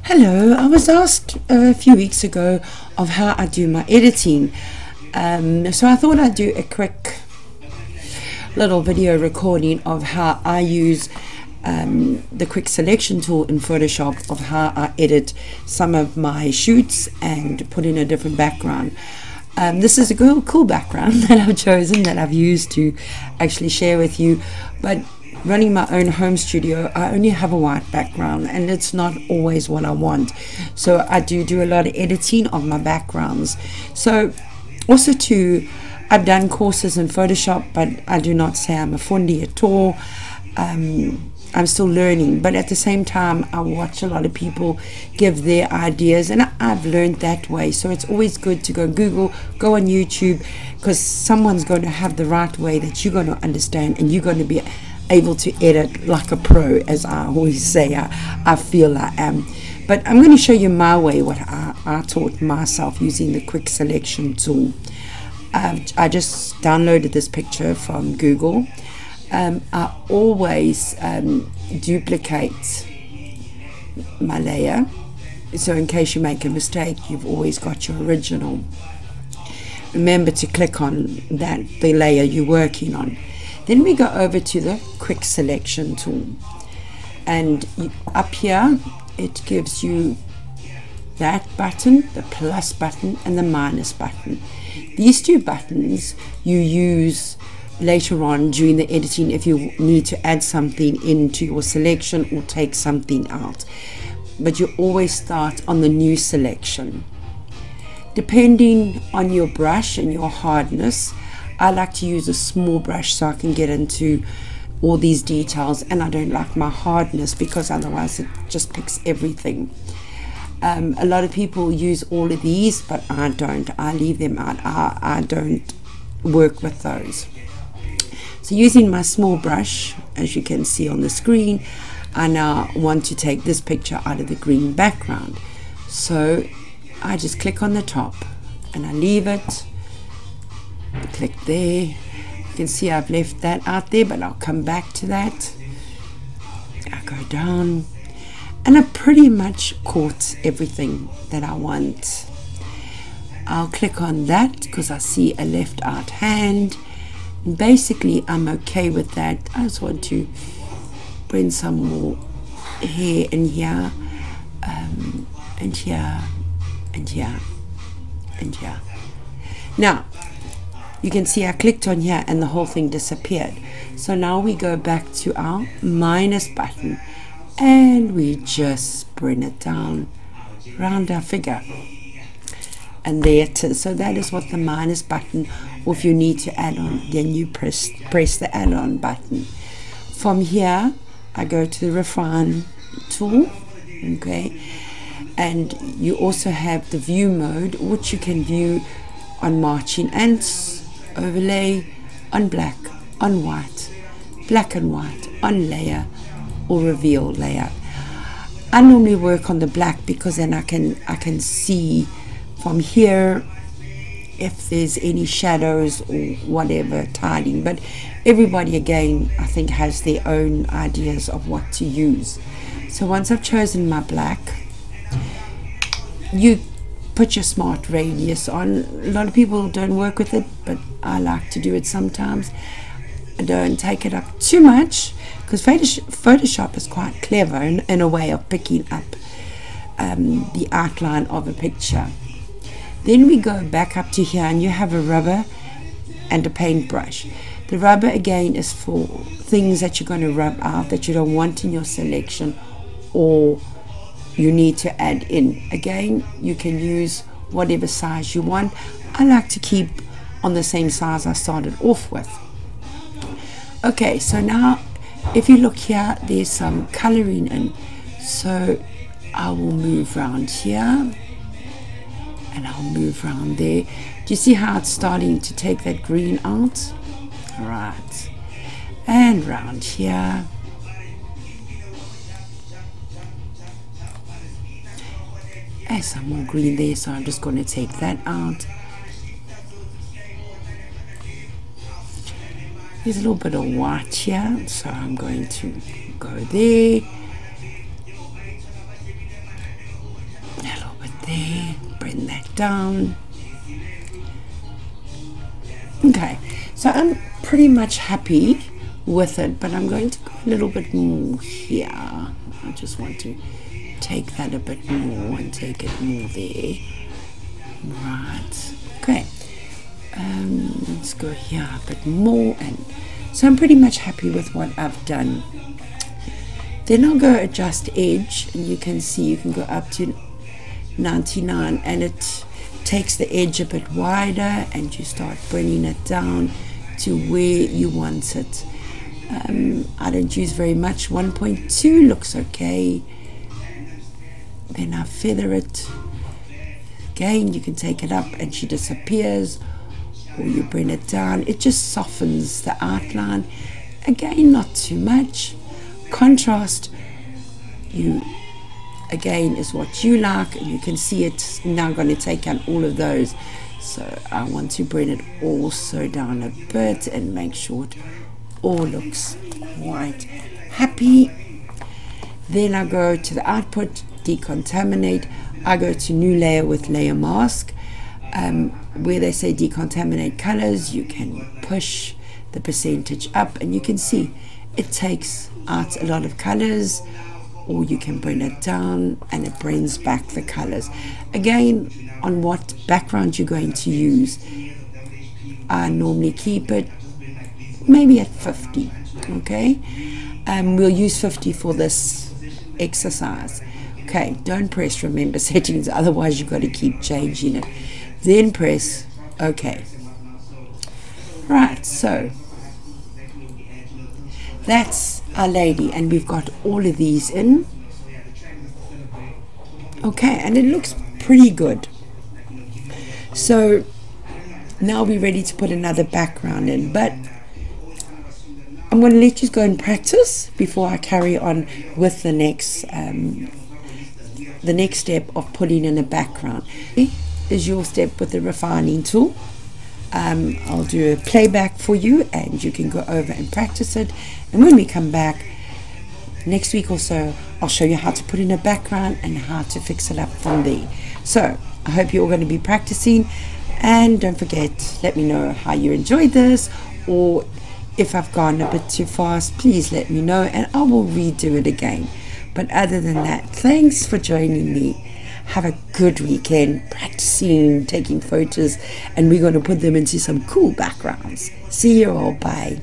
Hello, I was asked a few weeks ago of how I do my editing. So I thought I'd do a quick little video recording of how I use the quick selection tool in Photoshop, of how I edit some of my shoots and put in a different background. This is a cool background that I've chosen, that I've used to actually share with you, but running my own home studio, I only have a white background and it's not always what I want. So I do a lot of editing of my backgrounds. So also I've done courses in Photoshop, but I do not say I'm a fundi at all. I'm still learning, but at the same time I watch a lot of people give their ideas, and I've learned that way. So it's always good to go Google, go on YouTube, because someone's going to have the right way that you're going to understand, and you're going to be able to edit like a pro, as I always say. I feel I am. But I'm going to show you my way, what I taught myself using the quick selection tool. I just downloaded this picture from Google. I always duplicate my layer, so in case you make a mistake, you've always got your original. Remember to click on the layer you're working on. Then we go over to the quick selection tool, and up here it gives you that button, the plus button and the minus button. These two buttons you use later on during the editing if you need to add something into your selection or take something out, but you always start on the new selection. Depending on your brush and your hardness, I like to use a small brush so I can get into all these details, and I don't like my hardness because otherwise it just picks everything. A lot of people use all of these, but I don't. I leave them out. I don't work with those. So using my small brush, as you can see on the screen, I now want to take this picture out of the green background. So I just click on the top and I leave it. Click there. You can see I've left that out there, but I'll come back to that. I go down and I pretty much caught everything that I want. I'll click on that because I see a left out hand. Basically I'm okay with that. I just want to bring some more hair in here, and here, and here, and here. Now you can see I clicked on here and the whole thing disappeared. So now we go back to our minus button and we just bring it down around our figure, and there it is. So that is what the minus button, or if you need to add on, then you press the add-on button. From here I go to the refine tool, okay, and you also have the view mode, which you can view on marching ants, overlay, on black, on white, black and white, on layer, or reveal layer. I normally work on the black because then I can see from here if there's any shadows or whatever tidying, but everybody again I think has their own ideas of what to use. So once I've chosen my black, you put your smart radius on. A lot of people don't work with it, but I like to do it sometimes. I don't take it up too much because Photoshop is quite clever in a way of picking up the outline of a picture. Then we go back up to here and you have a rubber and a paintbrush. The rubber again is for things that you're going to rub out that you don't want in your selection or you need to add in. Again, you can use whatever size you want. I like to keep on the same size I started off with. Okay, so now if you look here, there's some coloring in. So I will move around here and I'll move around there. Do you see how it's starting to take that green out? Right, and round here. There's some more green there, so I'm just going to take that out. There's a little bit of white here, so I'm going to go there. down. Okay, so I'm pretty much happy with it, but I'm going to go a little bit more here. I just want to take that a bit more and take it more there. Right, okay. Let's go here a bit more, and so I'm pretty much happy with what I've done. Then I'll go adjust edge, and you can see you can go up to 99, and it takes the edge a bit wider, and you start bringing it down to where you want it. I don't use very much. 1.2 looks okay. Then I feather it. Again, you can take it up and she disappears, or you bring it down. It just softens the outline. Again, not too much. Contrast, again, is what you like, and you can see it's now going to take out all of those. So I want to bring it also down a bit and make sure it all looks quite happy. Then I go to the output, decontaminate. I go to new layer with layer mask. Where they say decontaminate colors, you can push the percentage up, and you can see it takes out a lot of colors, or you can bring it down and it brings back the colors. Again, on what background you're going to use, I normally keep it maybe at 50. Okay, we'll use 50 for this exercise. Okay, don't press remember settings, otherwise you've got to keep changing it. Then press OK. Right, so that's our lady, and we've got all of these in. Okay, and it looks pretty good. So now we're ready to put another background in, but I'm going to let you go and practice before I carry on with the next step of putting in a background. Is your step with the refining tool. I'll do a playback for you, and you can go over and practice it, and when we come back next week or so, I'll show you how to put in a background and how to fix it up from there. So I hope you're all going to be practicing, and don't forget, let me know how you enjoyed this, or if I've gone a bit too fast, please let me know and I will redo it again. But other than that, thanks for joining me. Have a good weekend practicing, taking photos, and we're going to put them into some cool backgrounds. See you all. Bye.